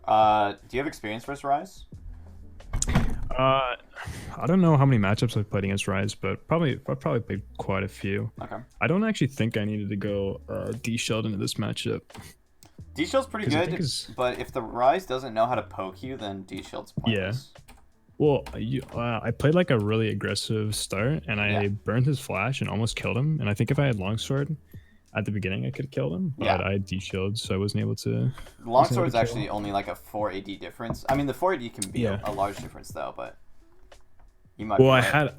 Do you have experience versus Rise? Uh, I don't know how many matchups I've played against Rise, but I've probably played quite a few. Okay. I don't actually think I needed to go D Shelled into this matchup D Shield's pretty because I think good, is but if the Rise doesn't know how to poke you, then D Shield's yeah. pointless. Well, I played like a really aggressive start, and Yeah. I burned his flash and almost killed him. And I think if I had longsword at the beginning, I could have killed him, but Yeah. I had D Shield, so I wasn't able to Longsword's kill. actually only like a 4 AD difference. I mean, the 4 AD can be Yeah. a large difference though, but you might Well, be right.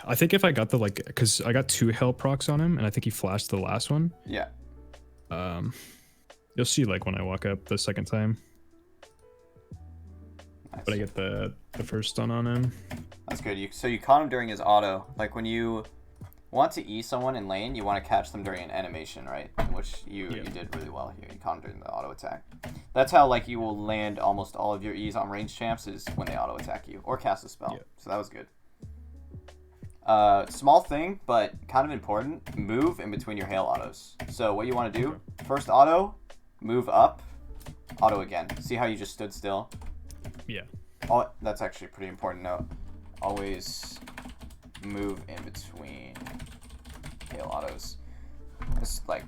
I think if I got the like, because I got 2 hail procs on him, and I think he flashed the last one. Yeah. Um, you'll see like when I walk up the second time, Nice. but I get the first stun on him. That's good. So you caught him during his auto. Like when you want to E someone in lane, you want to catch them during an animation, right? Which you did really well here. You caught him during the auto attack. That's how like you will land almost all of your E's on range champs is when they auto attack you or cast a spell. Yeah. So that was good. Small thing, but kind of important. Move in between your hail autos. So what you want to do, first auto, move up, auto again. See how you just stood still? Yeah. Oh, that's actually a pretty important note. Always move in between hail autos. It's like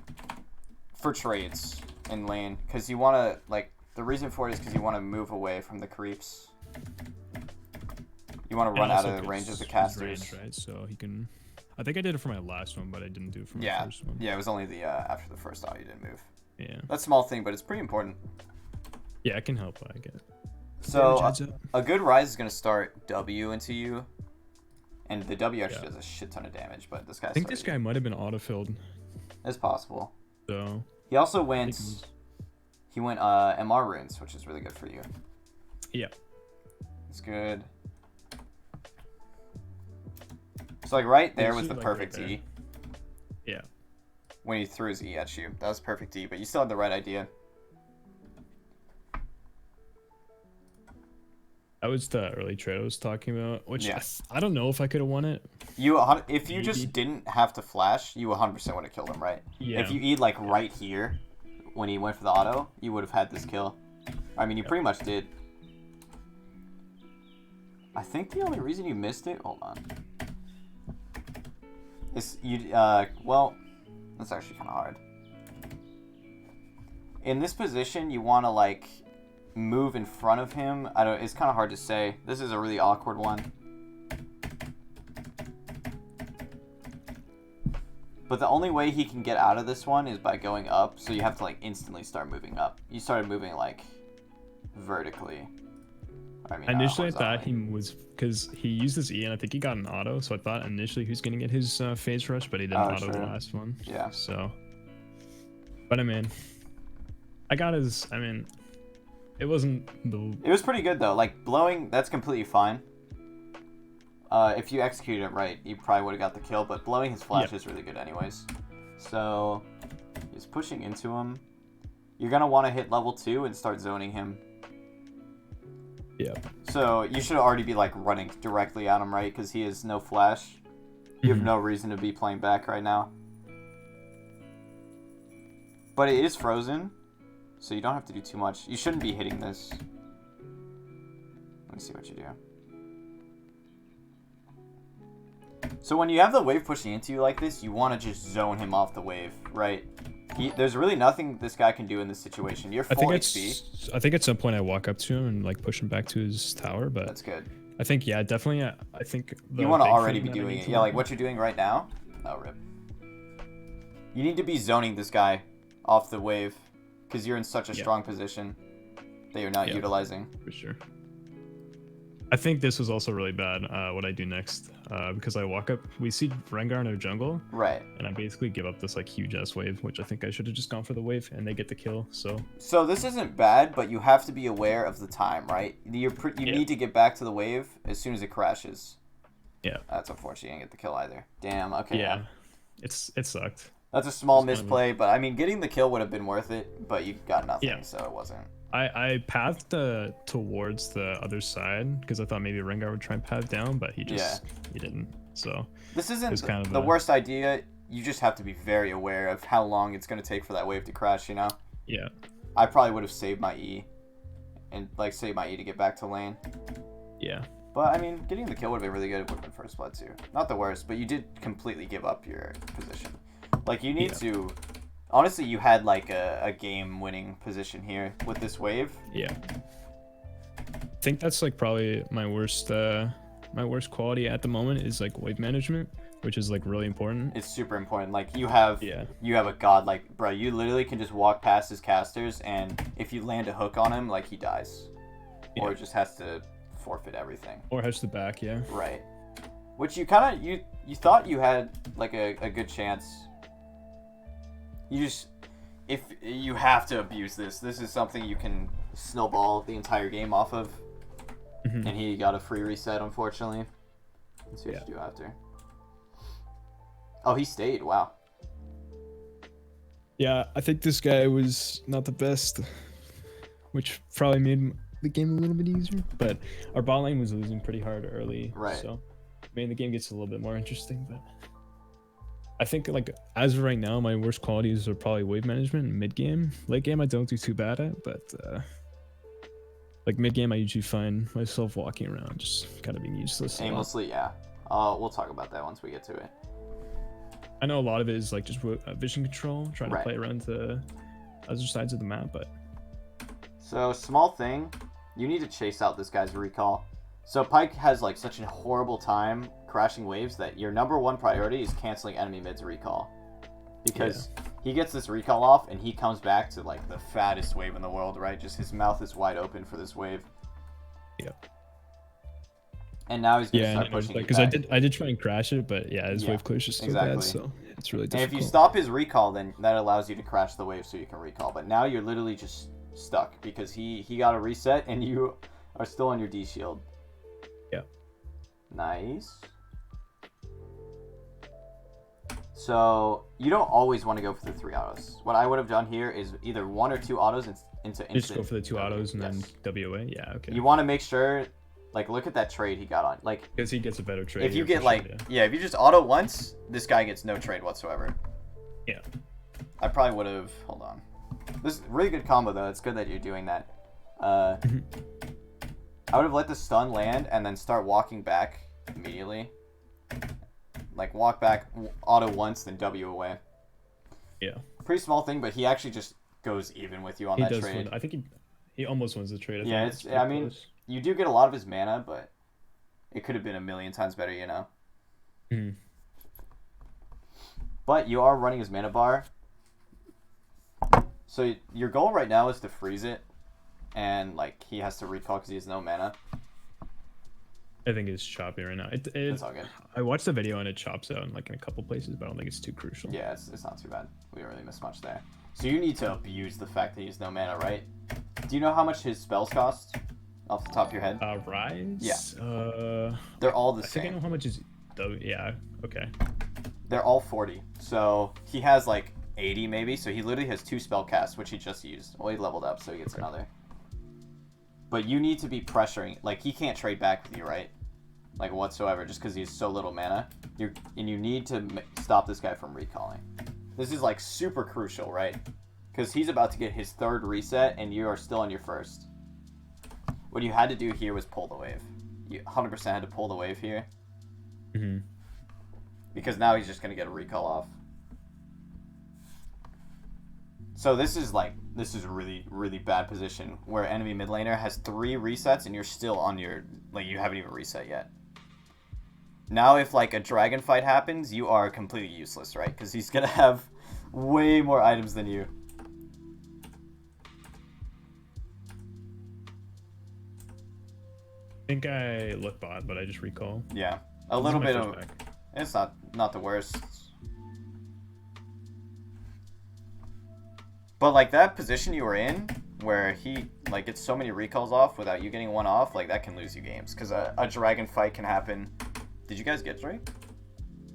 for trades in lane, because you want to like the reason for it is because you want to move away from the creeps. You want to run out of the range of the casters. Range, right? So he can. I think I did it for my last one, but I didn't do it for my first one. Yeah, it was only the after the first auto you didn't move. Yeah. That's a small thing, but it's pretty important. Yeah, I can help. I get it. So a good rise is going to start W into you, and the W actually does a shit ton of damage. But this guy. I think this guy might have been autofilled. It's possible. So he also went. He went MR runes, which is really good for you. Yeah. It's good. So like right there was the perfect E. Yeah. When he threw his E at you. That was perfect E, but you still had the right idea. That was the early trade I was talking about, which I don't know if I could have won it. If you just didn't have to flash, you 100% would have killed him, right? Yeah. If you E like right here, when he went for the auto, you would have had this kill. I mean, you pretty much did. I think the only reason you missed it, hold on, is well, that's actually kind of hard. In this position, you want to like move in front of him. It's kind of hard to say. This is a really awkward one. But the only way he can get out of this one is by going up, so you have to like instantly start moving up. You started moving like vertically. I mean, initially I thought he was, because he used his E and I think he got an auto, so I thought initially he was going to get his phase rush, but he didn't auto the last one. Yeah. So, but I mean, it wasn't the... It was pretty good though. Like blowing, that's completely fine. If you executed it right, you probably would have got the kill, but blowing his flash is really good anyways. So, he's pushing into him. You're going to want to hit level 2 and start zoning him. Yeah. So, you should already be like running directly at him, right? Because he has no flash. You have no reason to be playing back right now. But it is frozen, so you don't have to do too much. You shouldn't be hitting this. Let me see what you do. So when you have the wave pushing into you like this, you want to just zone him off the wave, right? There's really nothing this guy can do in this situation. You're full HP. I think at some point I walk up to him and like push him back to his tower, but that's good. I think definitely. I think you want to already be doing it. Yeah, like what you're doing right now. Oh, rip. You need to be zoning this guy off the wave because you're in such a strong position that you're not utilizing. For sure. I think this was also really bad, what I do next, because I walk up, we see Rengar in our jungle, right, and I basically give up this like huge ass wave, which I think I should have just gone for the wave, and they get the kill. So this isn't bad, but you have to be aware of the time, right? You need to get back to the wave as soon as it crashes. Yeah, that's unfortunate. You didn't get the kill either. Damn. Okay. Yeah, it sucked. That's a small misplay, but I mean, getting the kill would have been worth it, but you got nothing, so it wasn't. I pathed towards the other side because I thought maybe Rengar would try and path down, but he didn't. So this isn't kind of the worst idea. You just have to be very aware of how long it's going to take for that wave to crash. You know. Yeah. I probably would have saved my E and like save my E to get back to lane. Yeah. But I mean, getting the kill would have been really good. It would have been first blood too. Not the worst, but you did completely give up your position. Like you need to. Honestly, you had like a game-winning position here with this wave. Yeah. I think that's like probably my worst quality at the moment is like wave management, which is like really important. It's super important. Like you have a god, like bro, you literally can just walk past his casters, and if you land a hook on him, like he dies, or just has to forfeit everything. Or has the back, yeah. Right. Which you kind of you thought you had like a good chance. You just if you have to abuse this. This is something you can snowball the entire game off of. And he got a free reset, unfortunately. Let's see what you do after. Oh, he stayed. Wow. Yeah, I think this guy was not the best, which probably made the game a little bit easier. But our bot lane was losing pretty hard early, right? So, I mean, the game gets a little bit more interesting. But I think, like, as of right now, my worst qualities are probably wave management and mid game. Late game, I don't do too bad at, but like mid game, I usually find myself walking around, just kind of being useless. Aimlessly, yeah. We'll talk about that once we get to it. I know a lot of it is like just vision control, trying to play around the other sides of the map, but. So, small thing, you need to chase out this guy's recall. So Pyke has like such a horrible time crashing waves that your #1 priority is canceling enemy mid's recall. Because he gets this recall off and he comes back to like the fattest wave in the world, right? Just his mouth is wide open for this wave. Yep. And now he's gonna start pushing. Because I did try and crash it, but his wave clear is just so bad, so it's really difficult. And if you stop his recall, then that allows you to crash the wave so you can recall. But now you're literally just stuck because he got a reset and you are still on your D shield. Yeah. Nice. So you don't always want to go for the 3 autos. What I would have done here is either 1 or 2 autos into instant. Just go for the 2 autos and then WA. Yeah, okay. You want to make sure, like, look at that trade he got on. Like, because he gets a better trade. If you get if you just auto once, this guy gets no trade whatsoever. Yeah. I probably would have. Hold on. This is a really good combo though. It's good that you're doing that. I would have let the stun land and then start walking back immediately. Like walk back, auto once, then W away. Yeah. Pretty small thing, but he actually just goes even with you on that trade. I think he almost wins the trade. I mean, you do get a lot of his mana, but it could have been a million times better, you know. But you are running his mana bar. So your goal right now is to freeze it, and like he has to recall because he has no mana. I think it's choppy right now. It's all good. I watched the video and it chops out in a couple places, but I don't think it's too crucial. Yeah, it's not too bad. We don't really miss much there. So you need to abuse the fact that he has no mana, right? Do you know how much his spells cost off the top of your head? Rise? Yeah. They're all the same. I think I know how much is... Yeah, okay. They're all 40. So he has like 80 maybe, so he literally has 2 spell casts, which he just used. Well, he leveled up, so he gets another. But you need to be pressuring. Like, he can't trade back with you, right? Like, whatsoever, just because he has so little mana. And you need to stop this guy from recalling. This is, like, super crucial, right? Because he's about to get his 3rd reset, and you are still on your 1st. What you had to do here was pull the wave. You 100% had to pull the wave here. Because now he's just going to get a recall off. So this is a really, really bad position where enemy mid laner has 3 resets and you're still on your, like, you haven't even reset yet. Now if like a dragon fight happens, you are completely useless, right? Because he's going to have way more items than you. I think I look bot, but I just recall. Yeah, a little bit of, it's not the worst. But, like, that position you were in, where he, like, gets so many recalls off without you getting one off, like, that can lose you games. Because a dragon fight can happen. Did you guys get Drake?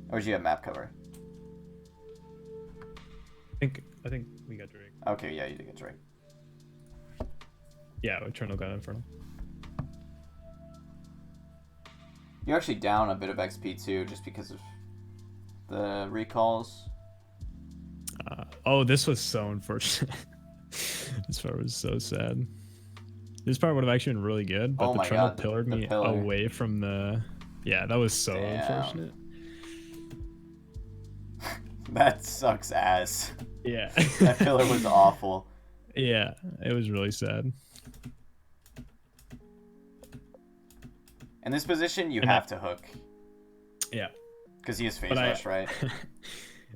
Or did you have map cover? I think we got Drake. Okay, yeah, you did get Drake. Yeah, Eternal got Infernal. You're actually down a bit of XP, too, just because of the recalls. Oh, this was so unfortunate. This part was so sad. This part would have actually been really good, but Oh the my Trundle god, pillared the me pillar. away from the. Yeah, that was so Damn. unfortunate. That sucks ass. Yeah. That pillar was awful. Yeah, it was really sad. In this position, you And have to hook. Yeah. Because he has phase But rush, right?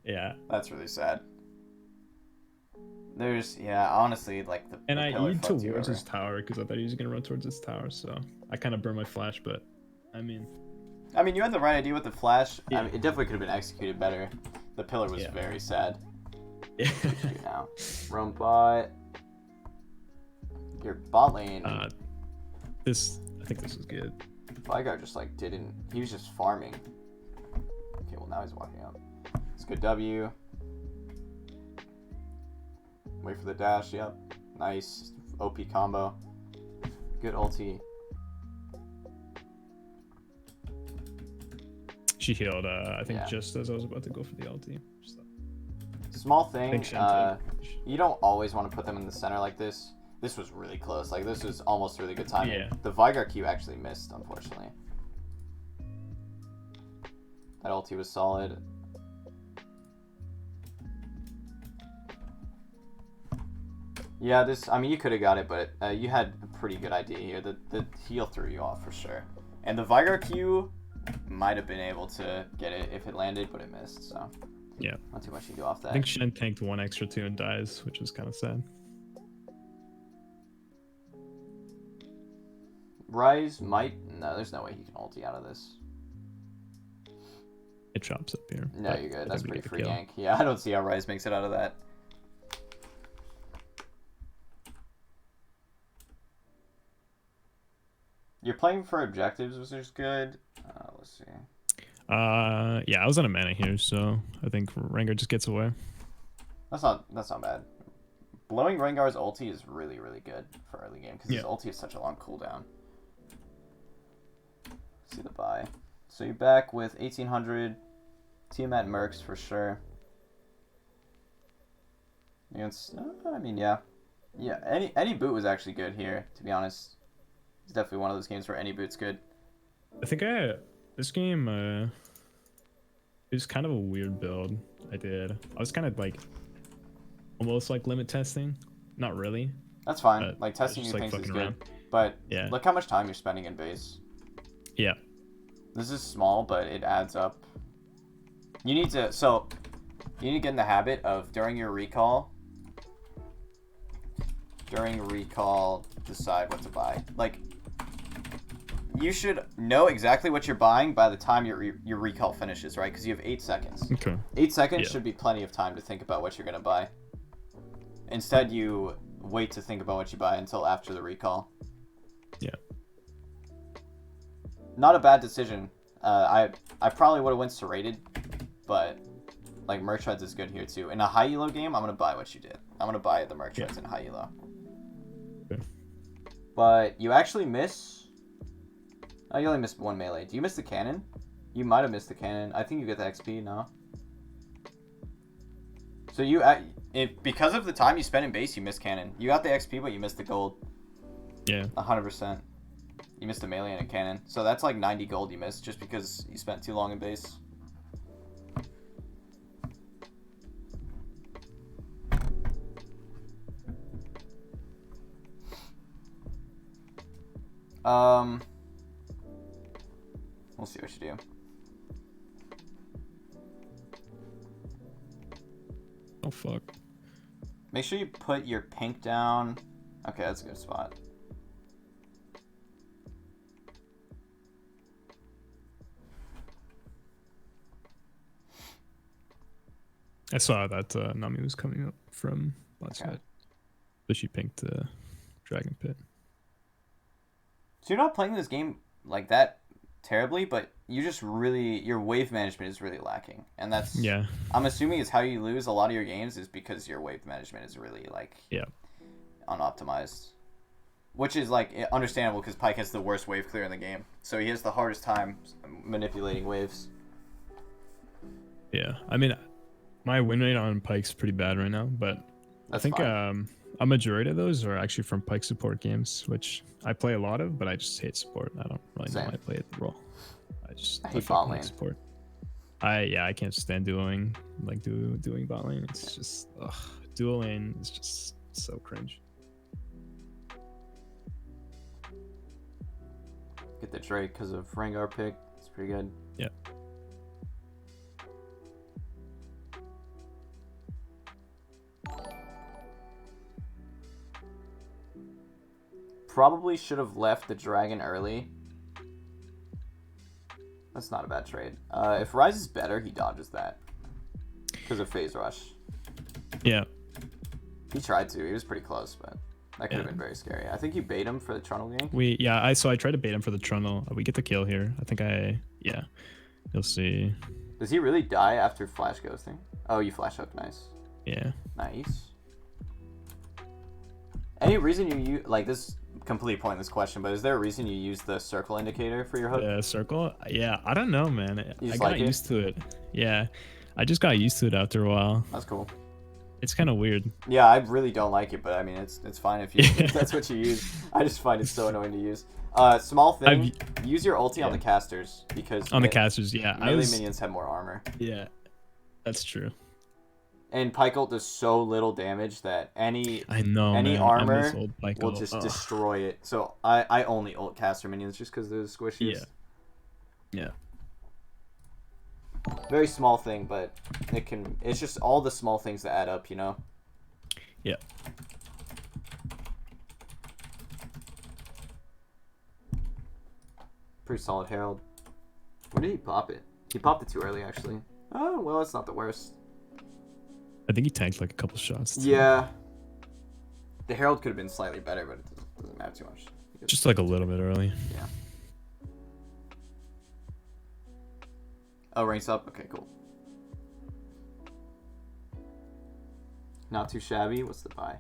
Yeah. That's really sad. There's, yeah, honestly, like the And the I pillar E'd fucked you towards over. his tower because I thought he was gonna run towards his tower, so I kind of burned my flash. But I mean, You had the right idea with the flash. Yeah. I mean, it definitely could have been executed better. The pillar was Yeah. very sad. yeah. Now, roam bot. Your bot lane. I think this is good. Pyke just like didn't. He was just farming. Okay, well now he's walking up. It's good W. Wait for the dash. Yep. Nice OP combo. Good ulti. She healed. I think Yeah. just as I was about to go for the LT. So, Small thing. thanks, Shantae. You don't always want to put them in the center like this. This was really close. Like this was almost really good timing. Yeah. The Vigar Q actually missed, unfortunately. That ulti was solid. Yeah, this. I mean, you could have got it, but you had a pretty good idea here. The heal threw you off for sure, and the Vigar Q might have been able to get it if it landed, but it missed. So Yeah. not too much you do off that. I think Shen tanked one extra 2 and dies, which is kind of sad. Rise might. No, there's no way he can ulti out of this. It chops up here. No, but you're I good. think That's we pretty get the free kill. gank. Yeah, I don't see how Rise makes it out of that. You're playing for objectives, which is good. Let's see. Yeah, I was on a mana here, so I think Rengar just gets away. That's not bad. Blowing Rengar's ulti is really, really good for early game because his Yeah. ulti is such a long cooldown. See the buy. So you're back with 1800. Team at Mercs for sure. Against, I mean, yeah. Any boot was actually good here, to be honest. It's definitely one of those games where any boot's good. I think this game it was kind of a weird build I did. I was kind of like almost like limit testing, not really. That's fine. But Like testing just, new like, things is fucking good. around. But Yeah. look how much time you're spending in base. Yeah. This is small, but it adds up. You need to get in the habit of during recall, decide what to buy. Like, you should know exactly what you're buying by the time your recall finishes, right? Because you have 8 seconds. Okay. 8 seconds Yeah. should be plenty of time to think about what you're gonna buy. Instead, you wait to think about what you buy until after the recall. Yeah. Not a bad decision. I probably would have went serrated, but like Merc Treads is good here too. In a high elo game, I'm gonna buy what you did. I'm gonna buy the Merc Treads in high elo. Okay. But you actually miss. Oh, you only missed one melee. Do you miss the cannon? You might have missed the cannon. I think you get the XP. No. So because of the time you spent in base, you missed cannon. You got the XP, but you missed the gold. Yeah. 100%. You missed a melee and a cannon. So that's like 90 gold you missed just because you spent too long in base. We'll see what you do. Oh fuck. Make sure you put your pink down. Okay, that's a good spot. I saw that Nami was coming up from last Okay. side. So she pinked the Dragon Pit. So you're not playing this game like that terribly, but you just really, your wave management is really lacking. And that's, Yeah. I'm assuming is how you lose a lot of your games is because your wave management is really like Yeah. unoptimized. Which is like understandable because Pyke has the worst wave clear in the game. So he has the hardest time manipulating waves. Yeah. I mean, my win rate on Pyke's pretty bad right now, but That's I think fine. a majority of those are actually from Pyke support games, which I play a lot of, but I just hate support. I don't really know Same. why I play the role. I hate fucking bot hate lane. support. I can't stand doing bot lane. It's just dual lane is just so cringe. Get the Drake because of Rengar pick. It's pretty good. Yeah. Probably should have left the dragon early. That's not a bad trade. If Ryze is better, he dodges that because of phase rush. Yeah. He tried to. He was pretty close, but that could have been very scary. I think you bait him for the Trundle gank. I tried to bait him for the Trundle. We get the kill here. I think you'll see. Does he really die after flash ghosting? Oh, you flash hook. Nice. Yeah. Nice. Any reason you use, like, this completely pointless question, but is there a reason you use the circle indicator for your hook? The circle? Yeah, I don't know, man. I got used to it. Yeah, I just got used to it after a while. That's cool. It's kind of weird. Yeah, I really don't like it, but I mean, it's fine if that's what you use. I just find it so annoying to use. Small thing, use your ulti on the casters because on the casters, yeah, melee minions have more armor. Yeah, that's true. And Pyke ult does so little damage that any armor will just destroy it. So I only ult caster minions just because they're the squishiest. Yeah. Very small thing, but it's just all the small things that add up, you know? Yeah. Pretty solid Herald. When did he pop it? He popped it too early, actually. Oh, well, it's not the worst. I think he tanked like a couple shots. Too. Yeah. The Herald could have been slightly better, but it doesn't matter too much. Just like a little bit early. Yeah. Oh, ranks up? Okay, cool. Not too shabby. What's the buy?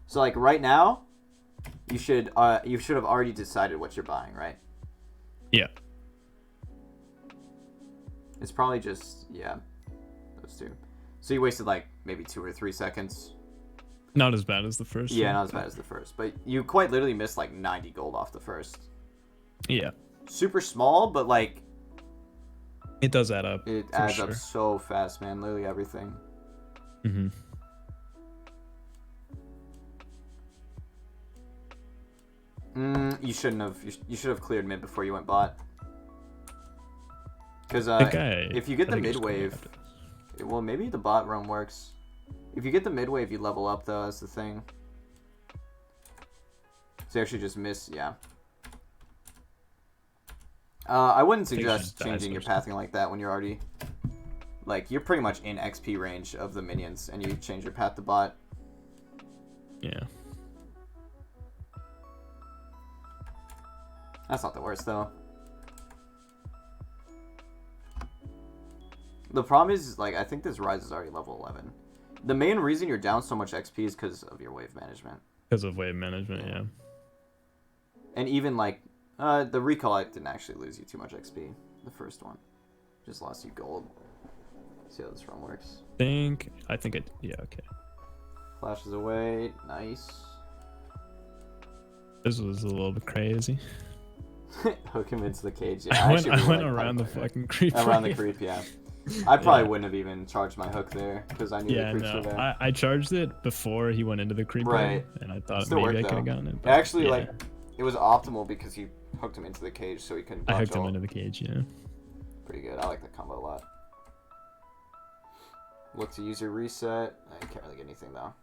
So, like, right now, you should have already decided what you're buying, right? Yeah. It's probably just, those two. So you wasted, like, maybe 2 or 3 seconds. Not as bad as the first. Yeah, not as bad as the first. But you quite literally missed, like, 90 gold off the first. Yeah. Super small, but, like... It does add up. It adds up so fast, man. Literally everything. Mm-hmm. You shouldn't have. You should have cleared mid before you went bot. Because if you get the mid wave, well, maybe the bot roam works. If you get the mid wave, you level up though. That's the thing. So you actually just miss, yeah. I wouldn't suggest changing your pathing like that when you're already, like, you're pretty much in XP range of the minions, and you change your path to bot. Yeah. That's not the worst, though. The problem is, like, I think this Ryze is already level 11. The main reason you're down so much XP is because of your wave management. Because of wave management, yeah. And even, like, the Recollect didn't actually lose you too much XP. The first one. Just lost you gold. See how this run works. I think it, yeah, okay. Flashes away. Nice. This was a little bit crazy. Hook him into the cage. Yeah, I went around the fucking creep. Around the creep, yeah. I probably wouldn't have even charged my hook there because I knew the creeps were there. I charged it before he went into the creep, right? And I thought maybe I could have gotten it. But actually, like, it was optimal because you hooked him into the cage so he couldn't. I hooked him into the cage, yeah. Pretty good. I like that combo a lot. Look to use your reset. I can't really get anything though.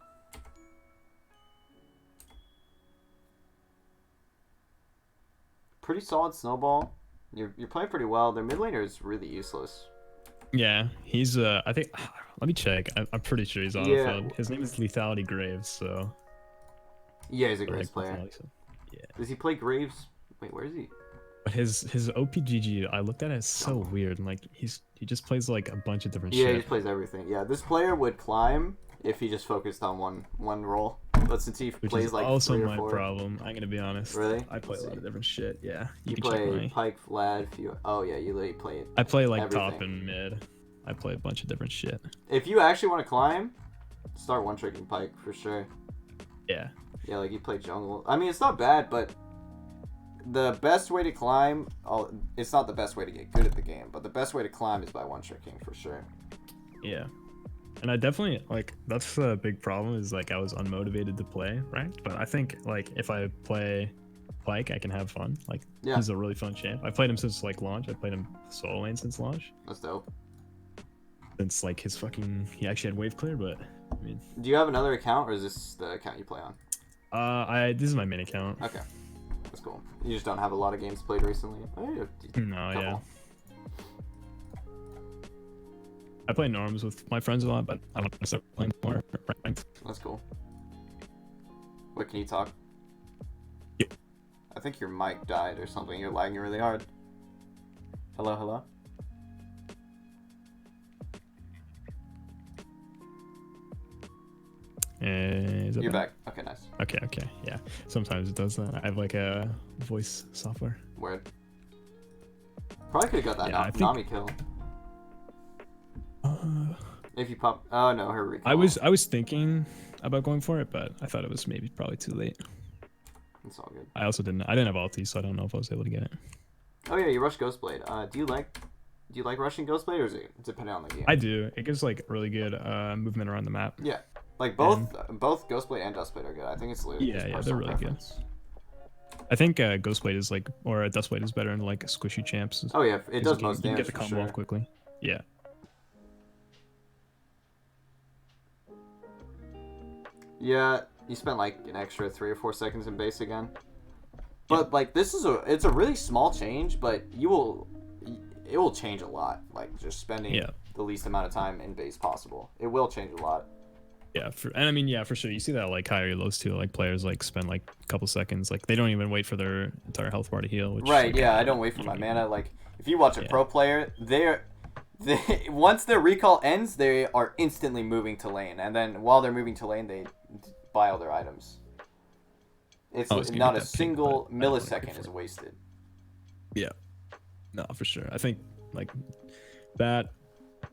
Pretty solid snowball. You're playing pretty well. Their mid laner is really useless. Yeah, he's I think. Let me check. I'm pretty sure he's autofilled. His name is Lethality Graves, so. Yeah, he's a Graves player. Yeah. Does he play Graves? Wait, where is he? But his OPGG, I looked at it, it's so weird. Like he just plays like a bunch of different shit. Yeah, he plays everything. Yeah, this player would climb if he just focused on one role. But since he plays like also 3 or my 4. problem. I'm gonna be honest. Really? I play a lot of different shit. Yeah, you can play Pyke, Vlad. Oh yeah, you literally play it. I play like everything. Top and mid. I play a bunch of different shit. If you actually want to climb, start one-tricking Pyke for sure. Yeah. Yeah, like you play jungle. I mean, it's not bad, but the best way to climb, it's not the best way to get good at the game, but the best way to climb is by one-tricking for sure. Yeah. And I definitely like that's the big problem is like I was unmotivated to play, right? But I think like if I play Pyke, I can have fun. Like Yeah. he's a really fun champ. I played him since like launch. I played him solo lane since launch. That's dope. Since like his fucking he actually had wave clear, but I mean. Do you have another account or is this the account you play on? This is my main account. Okay. That's cool. You just don't have a lot of games played recently. No, yeah. I play norms with my friends a lot, but I want to start playing more ranked. That's cool. Wait, can you talk? Yep. I think your mic died or something. You're lagging really hard. Hello, hello? You're back. Okay, nice. Okay, yeah. Sometimes it does that. I have like a voice software. Weird. Probably could have got that Nami kill. If you pop, oh no, her recall. I was thinking about going for it, but I thought it was probably too late. It's all good. I didn't have ulti, so I don't know if I was able to get it. Oh yeah, you rush Ghostblade. Do you like rushing Ghostblade, or is it depending on the game? I do. It gives like really good movement around the map. Yeah, like both Ghostblade and Dustblade are good. I think it's literally yeah, they're really good. I think Ghostblade is like, or Dustblade is better in like squishy champs. Oh yeah, it does most damage. You can get the combo off quickly. Yeah. Yeah, you spent like an extra 3 or 4 seconds in base again. But like it's a really small change, but it will change a lot. Like just spending the least amount of time in base possible. It will change a lot. Yeah, for sure. You see that like higher lows too. Like players like spend like a couple seconds. Like they don't even wait for their entire health bar to heal. Which, right. Like, yeah, I don't wait for my mana. Like if you watch a pro player, once their recall ends, they are instantly moving to lane, and then while they're moving to lane, they buy all their items. It's not a single millisecond is wasted. Yeah, no, for sure. I think like that's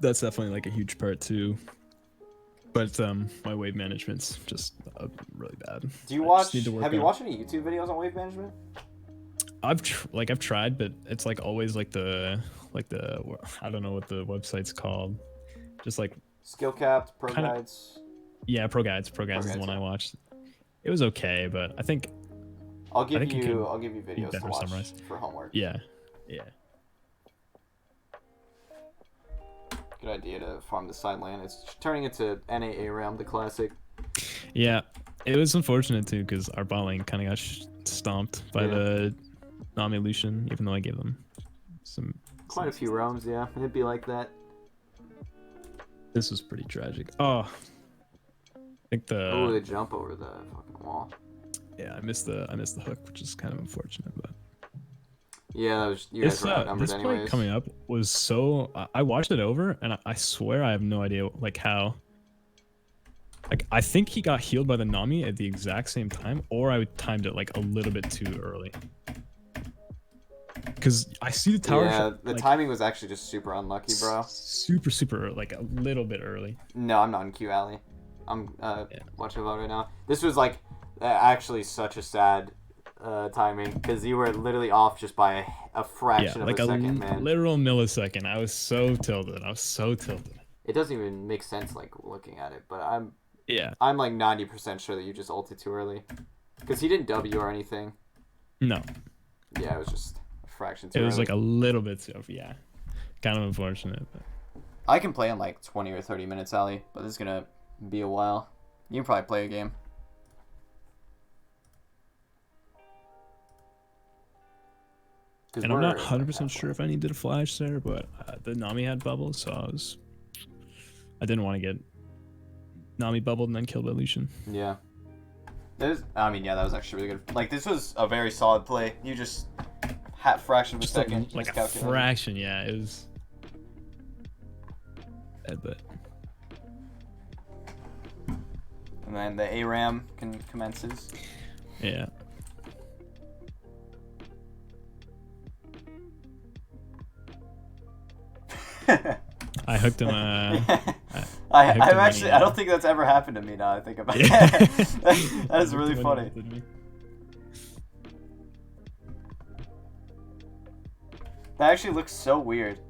definitely like a huge part too. But my wave management's just really bad. Do you watch? Have you watched any YouTube videos on wave management? I've tried, but it's like always like the I don't know what the website's called. Just like Skill Capped, Pro Guides. Yeah, Pro Guides is the one I watched. It was okay, but I think I'll give you videos to watch for homework. Yeah. Good idea to farm the side lane. It's turning into NAA Realm, the classic. Yeah, it was unfortunate too because our bot lane kind of got stomped by the Nami Lucian, even though I gave them quite a few roams. Yeah, it'd be like that. This was pretty tragic. Oh, I think the jump over the fucking wall. Yeah, I missed the hook, which is kind of unfortunate, but. Yeah, you guys were outnumbered this anyways. Play coming up was so... I watched it over, and I swear I have no idea like how... Like, I think he got healed by the Nami at the exact same time, or I timed it like a little bit too early. Because I see the tower... Yeah, the timing was actually just super unlucky, bro. Super, like a little bit early. No, I'm not in Q Alley. I'm watching about right now. This was like actually such a sad... timing, because you were literally off just by a fraction of a second, man. Literal millisecond. I was so tilted. It doesn't even make sense, like, looking at it, but I'm like 90% sure that you just ulted too early, because he didn't W or anything. No. Yeah, it was just a fraction too early. It was like a little bit too, kind of unfortunate. But. I can play in like 20 or 30 minutes, Ali, but this is gonna be a while. You can probably play a game. And I'm not 100% sure if I needed a flash there, but the Nami had bubbles, so I didn't want to get Nami bubbled and then killed by Lucian. Yeah. That was actually really good. Like, this was a very solid play. You just had fraction of a second. Like a fraction, yeah. It was... But... And then the ARAM commences. Yeah. I hooked him. hooked I'm him actually, when I don't think that's ever happened to me now I think about it. Yeah. That is really Hooked him when funny. he ulted me. That actually looks so weird.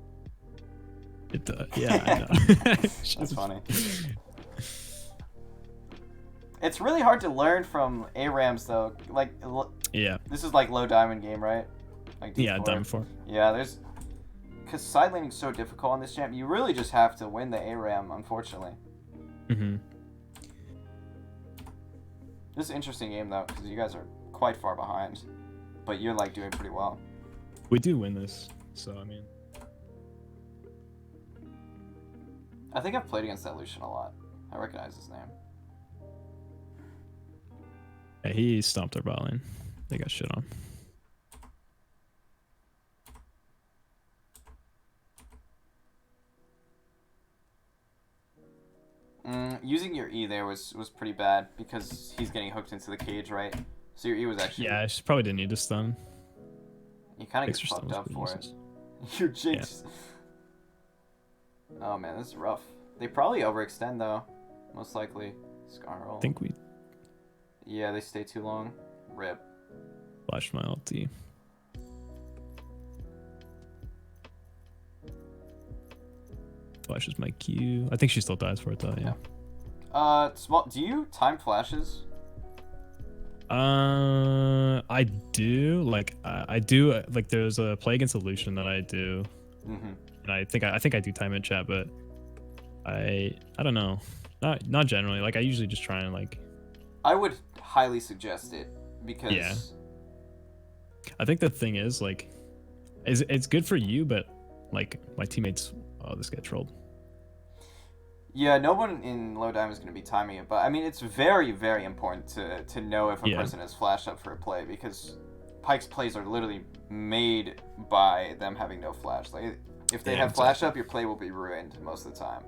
It does. Yeah, I know. That's funny. It's really hard to learn from ARAMs though. Like, Yeah. this is like low diamond game, right? Like Yeah, D4. Diamond 4. Yeah, there's, because side laning's so difficult on this champ. You really just have to win the ARAM, unfortunately. Mm-hmm. This is an interesting game though, because you guys are quite far behind, but you're like doing pretty well. We do win this, so I mean. I think I've played against that Lucian a lot. I recognize his name. Yeah, he stomped our bot lane. They got shit on. Using your E there was pretty bad because he's getting hooked into the cage, right? So your E was actually... Yeah, I just probably didn't need to stun. You kind of get Extra fucked stun up was for pretty it. You're jinxed. Oh man, this is rough. They probably overextend though. Most likely. Scarl. I think we Yeah, they stay too long. Rip. flashed my ulti. Flashes my Q. I think she still dies for it though, yeah. Small. Do you time flashes? I do. Like, I do. Like, there's a play against illusion that I do, and I think I do time in chat, but I don't know. Not generally. Like, I usually just try and like. I would highly suggest it because. Yeah. I think the thing is like, it's good for you, but like my teammates, oh, this guy trolled. Yeah, no one in low diamond is going to be timing it, but I mean, it's very, very important to know if a person is flashed up for a play because Pyke's plays are literally made by them having no flash. Like, if they have flash up, your play will be ruined most of the time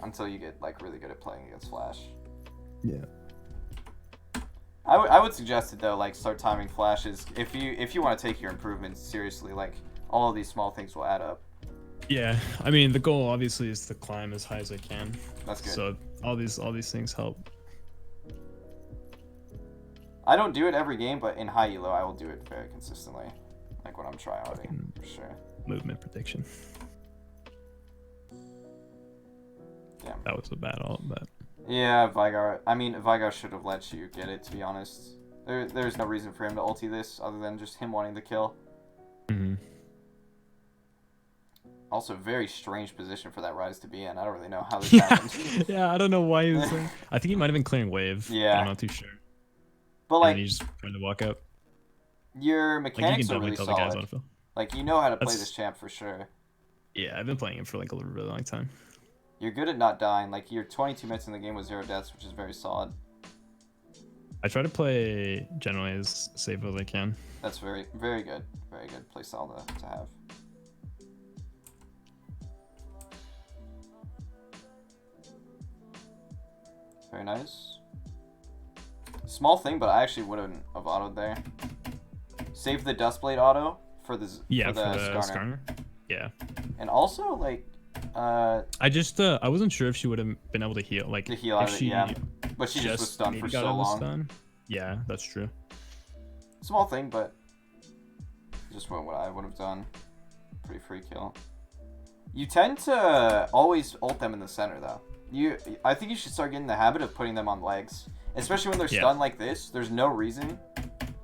until you get like really good at playing against flash. Yeah. I would suggest it though, like start timing flashes if you want to take your improvements seriously. Like all of these small things will add up. Yeah, I mean the goal obviously is to climb as high as I can. That's good. So all these things help. I don't do it every game, but in high elo I will do it very consistently. Like when I'm tryharding, for sure. Movement prediction. Yeah. That was a bad ult, but. Yeah, Vygar. I mean, Vygar should have let you get it, to be honest. There's no reason for him to ulti this other than just him wanting the kill. Also, very strange position for that Rise to be in. I don't really know how this happened. Yeah, I don't know why he was there. I think he might have been clearing wave. Yeah. I'm not too sure. But like, and he just tried to walk out. Your mechanics are really tell the guys solid. on Phil. Like, you know how to play this champ for sure. Yeah, I've been playing him for like a really long time. You're good at not dying. Like, you're 22 minutes in the game with 0 deaths, which is very solid. I try to play generally as safe as I can. That's very, very good. Very good playstyle to have. Very nice. Small thing, but I actually wouldn't have autoed there. Save the Dustblade auto for the Skarner. Yeah. And also, like, I just I wasn't sure if she would have been able to heal, like to heal out of it, yeah. But she just was stunned for so long. Yeah, that's true. Small thing, but just what I would have done. Pretty free kill. You tend to always ult them in the center, though. I think you should start getting the habit of putting them on legs, especially when they're stunned like this. There's no reason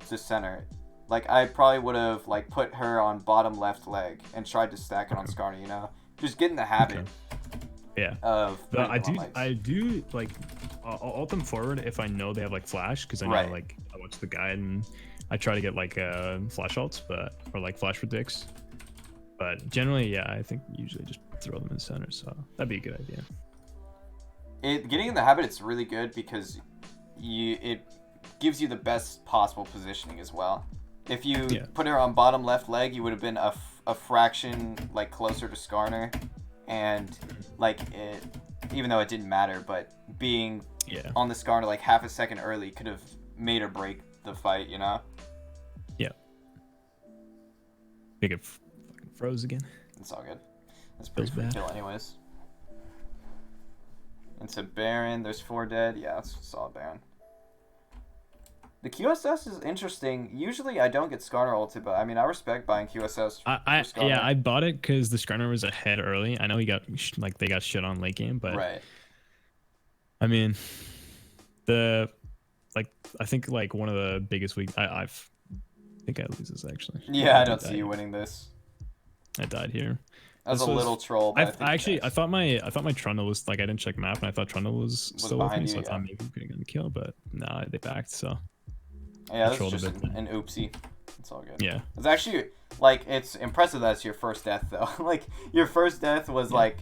to center it. Like, I probably would have like put her on bottom left leg and tried to stack it on Skarner, you know? Just get in the habit. Yeah. Of I do like I'll ult them forward if I know they have like flash, because I know like I watch the guide and I try to get like flash ults, or like flash predicts. But generally, yeah, I think usually just throw them in the center, so that'd be a good idea. Getting in the habit, it's really good because it gives you the best possible positioning as well. If you put her on bottom left leg, you would have been a fraction like closer to Skarner, and like even though it didn't matter, but being on the Skarner like half a second early could have made or break the fight, you know? Yeah. Think it fucking froze again. It's all good. That's pretty free kill anyways. Into Baron. There's 4 dead. Yeah, that's solid Baron. The QSS is interesting. Usually I don't get Skarner ulted, but I mean I respect buying QSS. Yeah, I bought it because the Skarner was ahead early. I know he got like they got shit on late game, but right. I mean, the like I think like one of the biggest weak. I think I lose this actually. Yeah, I don't see you winning this. I died here. That was a little troll. But I thought my Trundle was like I didn't check map and I thought Trundle was still with me, so I thought maybe we could get the kill, but nah, they backed. So yeah, this is just an oopsie. It's all good. Yeah, it's actually like it's impressive that it's your first death though. Like your first death was like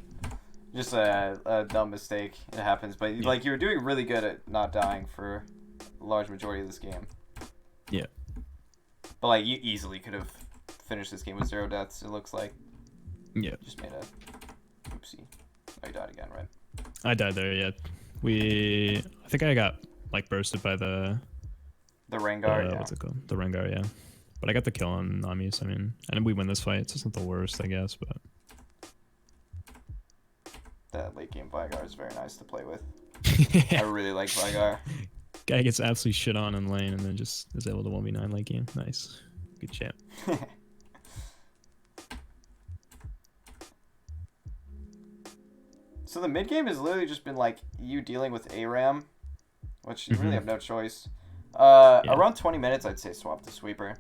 just a dumb mistake. It happens, but like you were doing really good at not dying for a large majority of this game. Yeah. But like you easily could have finished this game with 0 deaths. It looks like. Yeah. Just made a oopsie. Oh, you died again, right? I died there. Yeah. I think I got like bursted by the Rengar. Yeah. What's it called? The Rengar. Yeah. But I got the kill on Nami's. I mean, and we win this fight. So it's not the worst, I guess. But that late game Vygar is very nice to play with. I really like Vygar. Guy gets absolutely shit on in lane and then just is able to 1v9 late game. Nice. Good champ. So the mid game has literally just been like you dealing with ARAM, which you really have no choice. Around 20 minutes, I'd say swap to sweeper.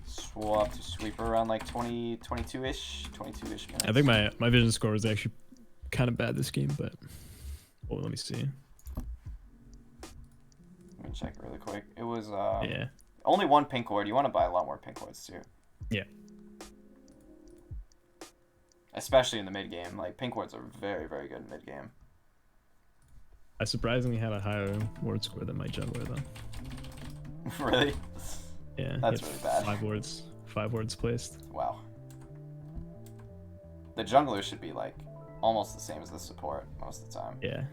Swap to sweeper around like 22-ish minutes. I think my vision score was actually kind of bad this game, but let me see. Let me check really quick. It was yeah. Only 1 pink ward. You want to buy a lot more pink wards too. Yeah. Especially in the mid game. Like pink wards are very, very good in mid game. I surprisingly had a higher ward score than my jungler though. Really? Yeah. That's really bad. 5 wards placed. Wow. The jungler should be like almost the same as the support most of the time. Yeah.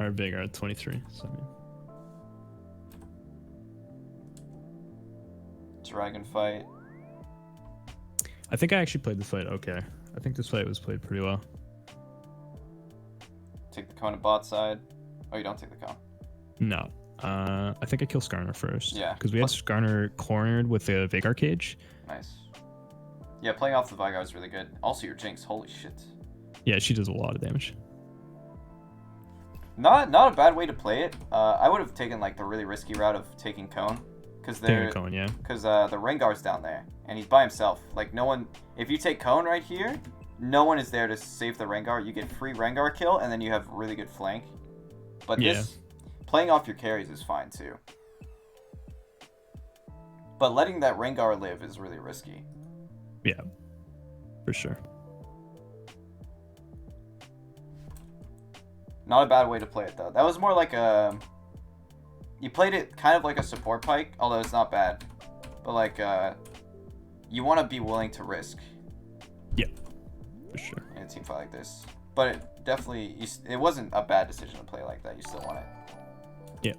Our big are at 23. So I mean. Dragon fight. I think I actually played the fight okay. I think this fight was played pretty well. Take the cone to bot side. Oh, you don't take the cone. No. I think I kill Skarner first. Yeah. Because we had Skarner cornered with the Vagar cage. Nice. Yeah, playing off the Vygar is really good. Also, your Jinx. Holy shit. Yeah, she does a lot of damage. Not a bad way to play it. I would have taken like the really risky route of taking cone. Because the Rengar's down there, and he's by himself. Like, no one... If you take cone right here, no one is there to save the Rengar. You get free Rengar kill, and then you have really good flank. But this... Playing off your carries is fine, too. But letting that Rengar live is really risky. Yeah. For sure. Not a bad way to play it, though. That was more like a... You played it kind of like a support Pyke, although it's not bad. But like, you want to be willing to risk. Yeah, for sure. In a team fight like this. But it definitely, it wasn't a bad decision to play like that. You still want it. Yeah.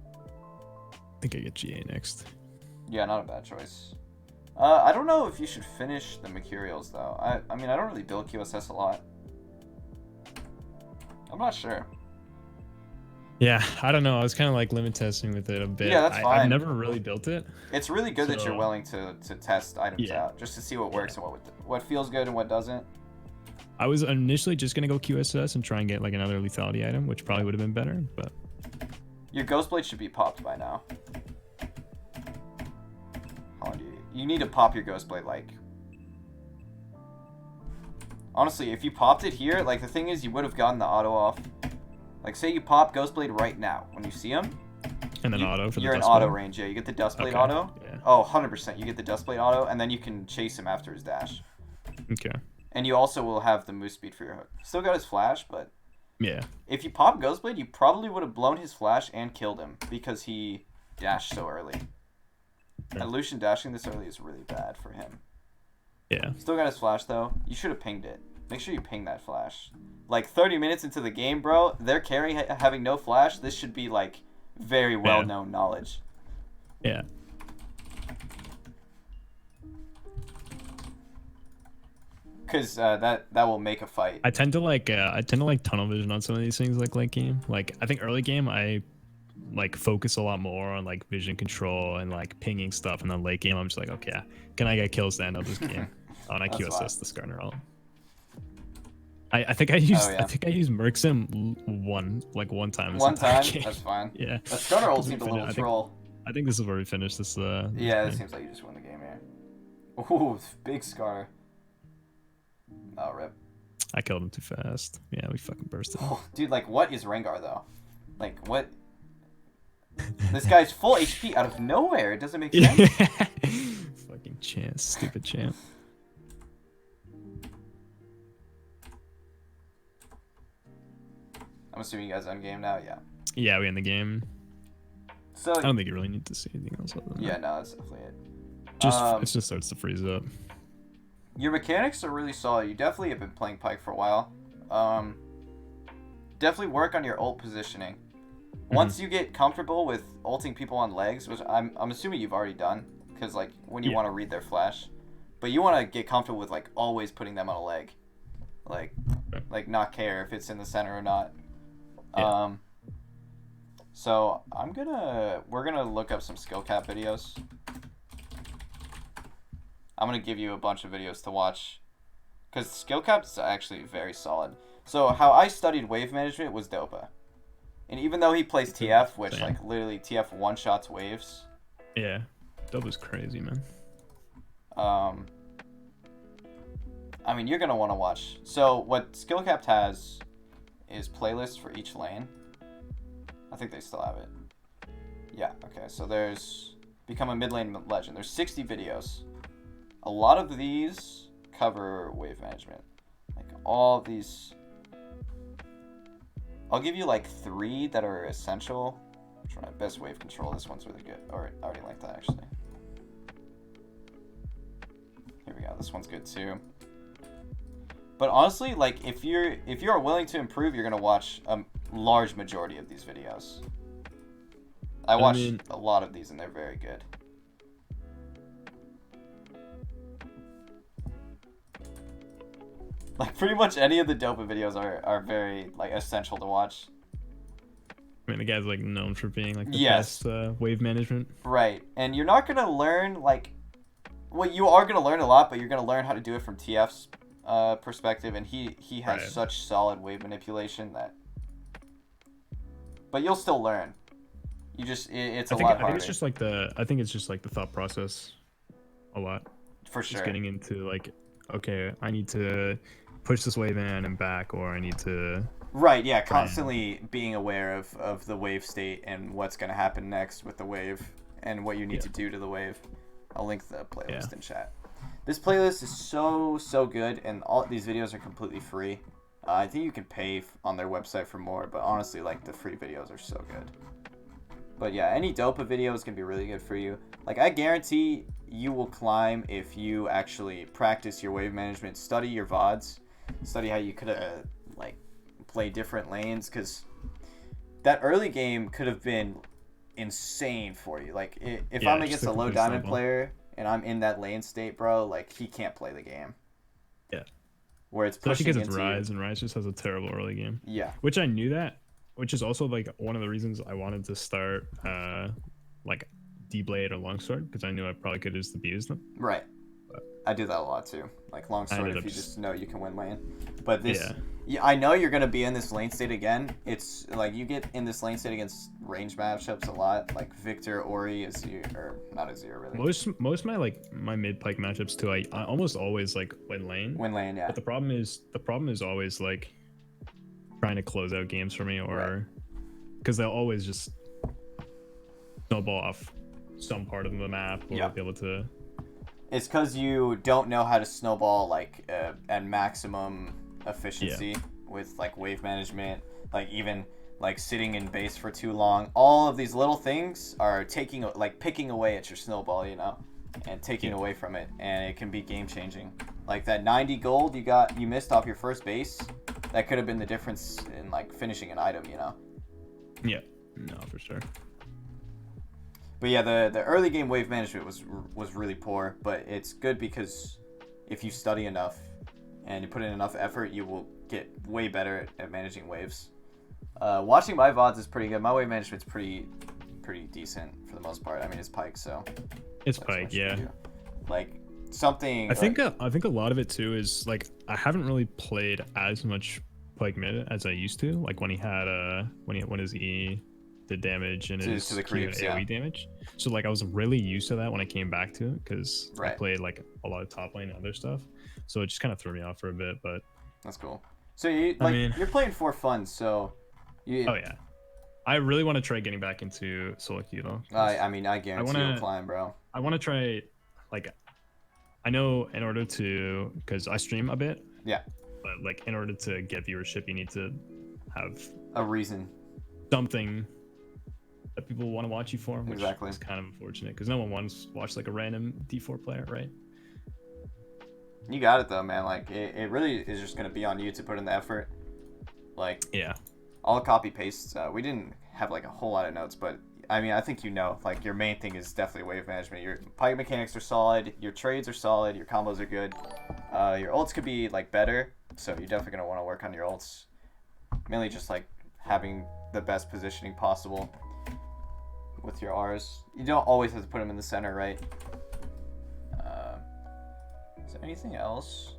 I think I get GA next. Yeah, not a bad choice. I don't know if you should finish the Mercurials, though. I mean, I don't really build QSS a lot. I'm not sure. Yeah, I don't know. I was kind of like limit testing with it a bit. Yeah, that's fine. I've never really built it. It's really good that you're willing to test items out, just to see what works and what feels good and what doesn't. I was initially just going to go QSS and try and get like another lethality item, which probably would have been better, but... Your Ghostblade should be popped by now. How long do you need to pop your Ghostblade, like... Honestly, if you popped it here, like, the thing is, you would have gotten the auto off. Like, say you pop Ghostblade right now, when you see him. And then auto for the You're in auto range, yeah. You get the Dustblade auto. Yeah. Oh, 100%. You get the Dustblade auto, and then you can chase him after his dash. Okay. And you also will have the move speed for your hook. Still got his flash, but... Yeah. If you pop Ghostblade, you probably would have blown his flash and killed him, because he dashed so early. Sure. And Lucian dashing this early is really bad for him. Yeah. Still got his flash, though. You should have pinged it. Make sure you ping that flash. Like, 30 minutes into the game, bro, their carry having no flash, this should be, like, very well-known knowledge. Yeah. because that will make a fight. I tend to like tunnel vision on some of these things like late game. Like I think early game I like focus a lot more on like vision control and like pinging stuff, and then late game I'm just like, okay, can I get kills to end up this game? Oh, and I Q assist the Skarner ult. I think I used Merxim one time. One time, that's fine. Yeah. The Skarner ult seemed a little troll. I think this is where we finish this. Yeah, it seems like you just won the game here. Ooh, big Skarner. Oh, rip. I killed him too fast. Yeah, we fucking bursted. Oh, dude, like, what is Rengar, though? Like, what? This guy's full HP out of nowhere. It doesn't make sense. Fucking champ. Stupid champ. I'm assuming you guys on game now? Yeah. Yeah, we in the game. So I don't think you really need to see anything else other than yeah, that. no, that's definitely it. It just starts to freeze up. Your mechanics are really solid. You definitely have been playing Pyke for a while. Definitely work on your ult positioning. Once you get comfortable with ulting people on legs, which I'm assuming you've already done, because like when you want to read their flash, but you want to get comfortable with like always putting them on a leg, like not care if it's in the center or not. Yeah. So we're gonna look up some skill cap videos. I'm gonna give you a bunch of videos to watch, because skill cap is actually very solid. So how I studied wave management was Dopa, and even though he plays TF, which like literally TF one shots waves. Yeah, Dopa's crazy, man. I mean, you're gonna want to watch. So what skill cap has is playlists for each lane. I think they still have it. Yeah, okay, so there's Become a Mid Lane Legend. There's 60 videos. A lot of these cover wave management. Like all of these. I'll give you like 3 that are essential. Which one? Best wave control. This one's really good. Or I already like that actually. Here we go. This one's good too. But honestly, like if you're willing to improve, you're gonna watch a large majority of these videos. I watched a lot of these and they're very good. Like pretty much any of the Dopa videos are very like essential to watch. I mean, the guy's like known for being like the best wave management. Right, and you're not gonna learn like, well, you are gonna learn a lot, but you're gonna learn how to do it from TF's perspective, and he has such solid wave manipulation that. But you'll still learn. You just it's a lot harder. I think it's just like the thought process, a lot. For sure. Just getting into like, okay, I need to push this wave in and back, or I need to. Right, yeah, constantly being aware of the wave state and what's going to happen next with the wave and what you need to do to the wave. I'll link the playlist in chat. This playlist is so good, and all these videos are completely free. I think you can pay on their website for more, but honestly, like, the free videos are so good. But yeah, any Dopa video is going to be really good for you. Like, I guarantee you will climb if you actually practice your wave management, study your VODs, study how you could, like, play different lanes, because that early game could have been insane for you. Like, if I'm against a low diamond player and I'm in that lane state, bro, like, he can't play the game. Yeah. Where it's pushing into because it's Rise, and Rise just has a terrible early game. Yeah. Which I knew that, which is also, like, one of the reasons I wanted to start, like, D-Blade or Longsword, because I knew I probably could just abuse them. Right. I do that a lot too. Like Longsword, if you just know you can win lane. But this, I know you're gonna be in this lane state again. It's like you get in this lane state against range matchups a lot. Like Victor, Ori, Azir, or not Azir really. Most of my mid Pyke matchups too. I almost always like win lane. Win lane, yeah. But the problem is always like trying to close out games for me, or because they'll always just snowball off some part of the map, or be able to. It's because you don't know how to snowball like at maximum efficiency with like wave management, like even like sitting in base for too long. All of these little things are picking away at your snowball, you know, and taking away from it, and it can be game changing. Like that 90 gold you missed off your first base, that could have been the difference in like finishing an item, you know. Yeah, no, for sure. But yeah, the early game wave management was really poor, but it's good because if you study enough, and you put in enough effort, you will get way better at managing waves. Watching my VODs is pretty good. My wave management's pretty decent for the most part. I mean, it's Pyke, so It's Pyke, yeah. Like something. I think a lot of it too is like I haven't really played as much Pyke mid as I used to. Like when he had when his E did damage and his to the creeps, AoE damage. So like I was really used to that when I came back to it because I played like a lot of top lane and other stuff. So it just kind of threw me off for a bit, but that's cool. So you're playing for fun, so oh yeah. I really want to try getting back into solo queue though. I mean, I guarantee you'll climb, bro. I want to try, like, I know in order to, because I stream a bit. Yeah. But like, in order to get viewership, you need to have a reason, something that people want to watch you for. Which exactly. is kind of unfortunate because no one wants to watch like a random D4 player, right? You got it though, man. Like, it really is just gonna be on you to put in the effort. Like, yeah. All copy pastes. We didn't have like a whole lot of notes, but I mean, I think like your main thing is definitely wave management. Your Pyke mechanics are solid, your trades are solid, your combos are good. Your ults could be like better, so you're definitely gonna want to work on your ults. Mainly just like having the best positioning possible with your R's. You don't always have to put them in the center, right? Is there anything else?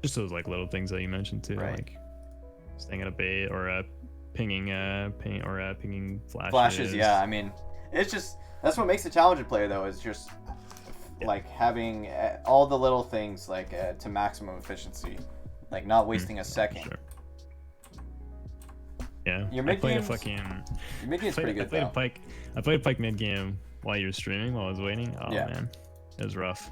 Just those like little things that you mentioned too, like staying at a bait or pinging flashes. Yeah, I mean, it's just that's what makes a challenger player though, is just like having all the little things like to maximum efficiency, like not wasting a second. Sure. Yeah, your mid game's pretty good. I played Pyke mid game while you were streaming while I was waiting. Oh man, it was rough.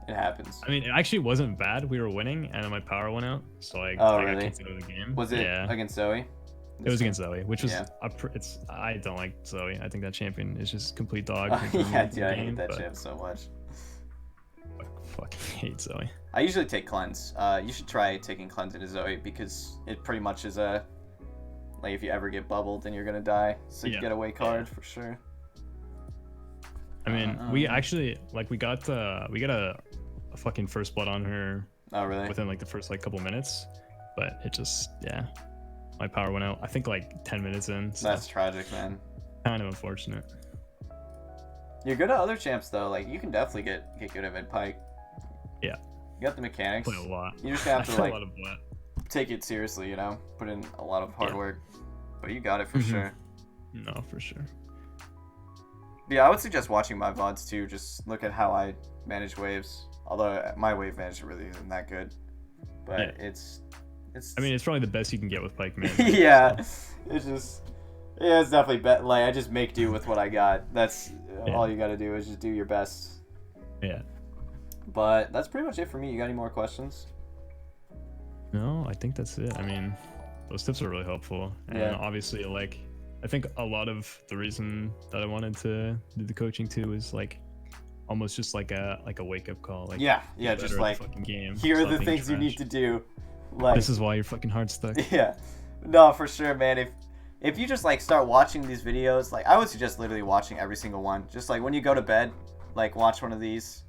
It happens. I mean, it actually wasn't bad. We were winning, and then my power went out, so I got kicked out of the game. Was it against Zoe? It was against Zoe, which was I don't like Zoe. I think that champion is just complete dog. Yeah, dude, I hate that champ so much. I fucking hate Zoe. I usually take cleanse. You should try taking cleanse into Zoe because it pretty much is a like if you ever get bubbled, then you're gonna die. So you get away card for sure. I mean, we actually we got a fucking first blood on her. Oh really? Within like the first like couple minutes, but it just my power went out. I think like 10 minutes in. So that's tragic, man. Kind of unfortunate. You're good at other champs though. Like you can definitely get good at mid Pyke. Yeah. You got the mechanics. Play a lot. You just have to like a lot of take it seriously, you know, put in a lot of hard work. But you got it for sure. No, for sure. Yeah, I would suggest watching my VODs too. Just look at how I manage waves. Although my wave management really isn't that good, but it's. I mean, it's probably the best you can get with Pyke man. Yeah, it's definitely like I just make do with what I got. That's all you got to do is just do your best. Yeah. But that's pretty much it for me. You got any more questions? No, I think that's it. I mean, those tips are really helpful, and obviously, like, I think a lot of the reason that I wanted to do the coaching too is like almost just like a wake up call. Like just like fucking game. Here are the things you need to do. Like this is why you're fucking hard stuck. Yeah, no, for sure, man. If you just like start watching these videos, like I would suggest literally watching every single one. Just like when you go to bed, like watch one of these.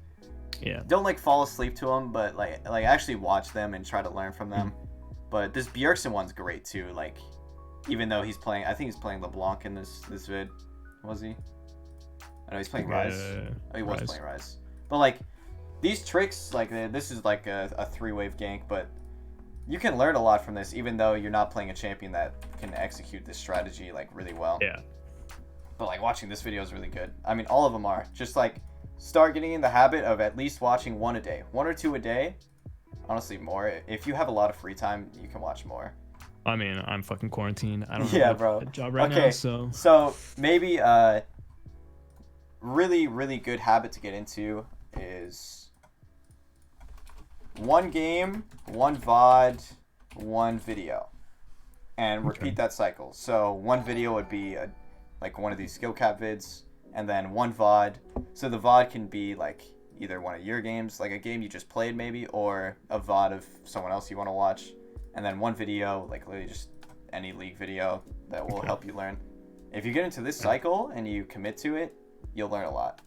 Yeah. Don't like fall asleep to them, but like actually watch them and try to learn from them. But this Bjergsen one's great too. Like even though he's playing, I think he's playing LeBlanc in this vid. Was he? I know he's playing Rise. Oh, he was playing Rise. But like these tricks, like this is like a 3-wave gank, but you can learn a lot from this, even though you're not playing a champion that can execute this strategy like really well. Yeah. But like watching this video is really good. I mean, all of them are. Just like start getting in the habit of at least watching one a day, 1 or 2 a day. Honestly, more. If you have a lot of free time, you can watch more. I mean, I'm fucking quarantined. I don't have a job right now, so. So maybe really good habit to get into is 1 game, 1 VOD, 1 video, and repeat that cycle. So 1 video would be like one of these skill cap vids, and then 1 VOD. So the VOD can be like either one of your games, like a game you just played maybe, or a VOD of someone else you want to watch, and then 1 video, like literally just any league video that will help you learn. If you get into this cycle and you commit to it, you'll learn a lot.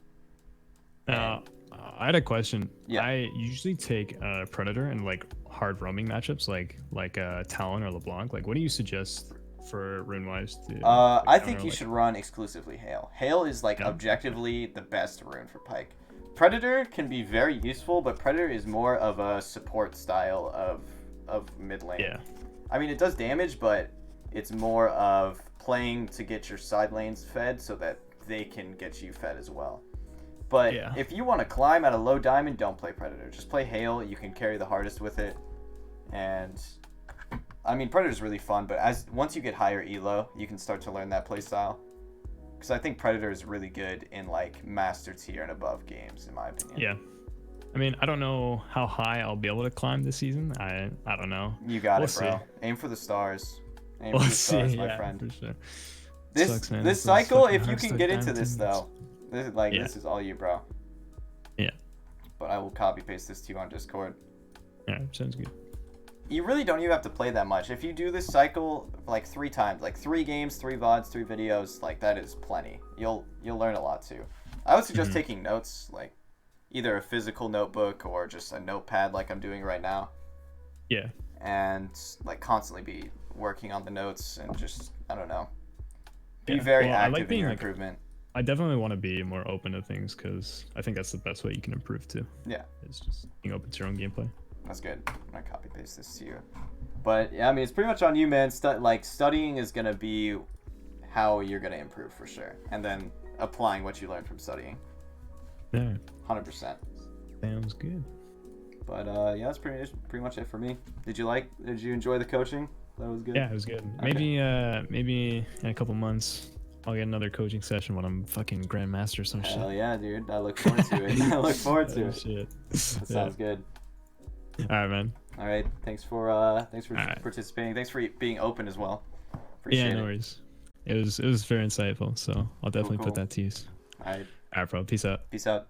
I had a question. Yeah. I usually take Predator and like hard roaming matchups like Talon or LeBlanc, like what do you suggest for rune wise to I think counter, you like, should run exclusively Hail. Hail is like Yeah. objectively the best rune for Pyke. Predator can be very useful, but Predator is more of a support style of mid lane. Yeah. I mean, it does damage, but it's more of playing to get your side lanes fed so that they can get you fed as well. But Yeah. if you want to climb at a low diamond, don't play Predator. Just play Hail. You can carry the hardest with it. And I mean, Predator's really fun, but once you get higher elo, you can start to learn that playstyle. Because I think Predator is really good in like master tier and above games, in my opinion. Yeah. I mean, I don't know how high I'll be able to climb this season. I don't know. You got We'll it, bro. see. Aim for the stars. Aim We'll for the see. stars, my Yeah, friend. for sure. This Sucks, man. this Those cycle, fucking if you can Hearthstone get into diamond this teams. though, this is like Yeah. this is all you, bro. Yeah. But I will copy paste this to you on Discord. Yeah, sounds good. You really don't even have to play that much. If you do this cycle like 3 times, like 3 games, 3 VODs, 3 videos, like that is plenty. You'll learn a lot too. I would suggest taking notes, like either a physical notebook or just a notepad like I'm doing right now. Yeah. And like constantly be working on the notes and just, I don't know, be Yeah. very Well, I like active in being, your like, improvement. I definitely want to be more open to things because I think that's the best way you can improve too. Yeah. It's just being open to your own gameplay. That's good. I'm gonna copy paste this to you. But yeah, I mean, it's pretty much on you, man. Studying is gonna be how you're gonna improve for sure, and then applying what you learned from studying. Yeah. 100%. Sounds good. But yeah, that's pretty much it for me. Did you enjoy the coaching? That was good. Yeah, it was good. Maybe maybe in a couple months I'll get another coaching session when I'm fucking grandmaster or some Hell shit. yeah, dude. I look forward to it. I look forward to Oh, it. shit. That sounds good. All right, man. All right. Thanks for right. participating. Thanks for being open as well. Appreciate Yeah, no it. worries. It was very insightful, so I'll definitely Cool. put that to use. All right. All right, bro. Peace out. Peace out.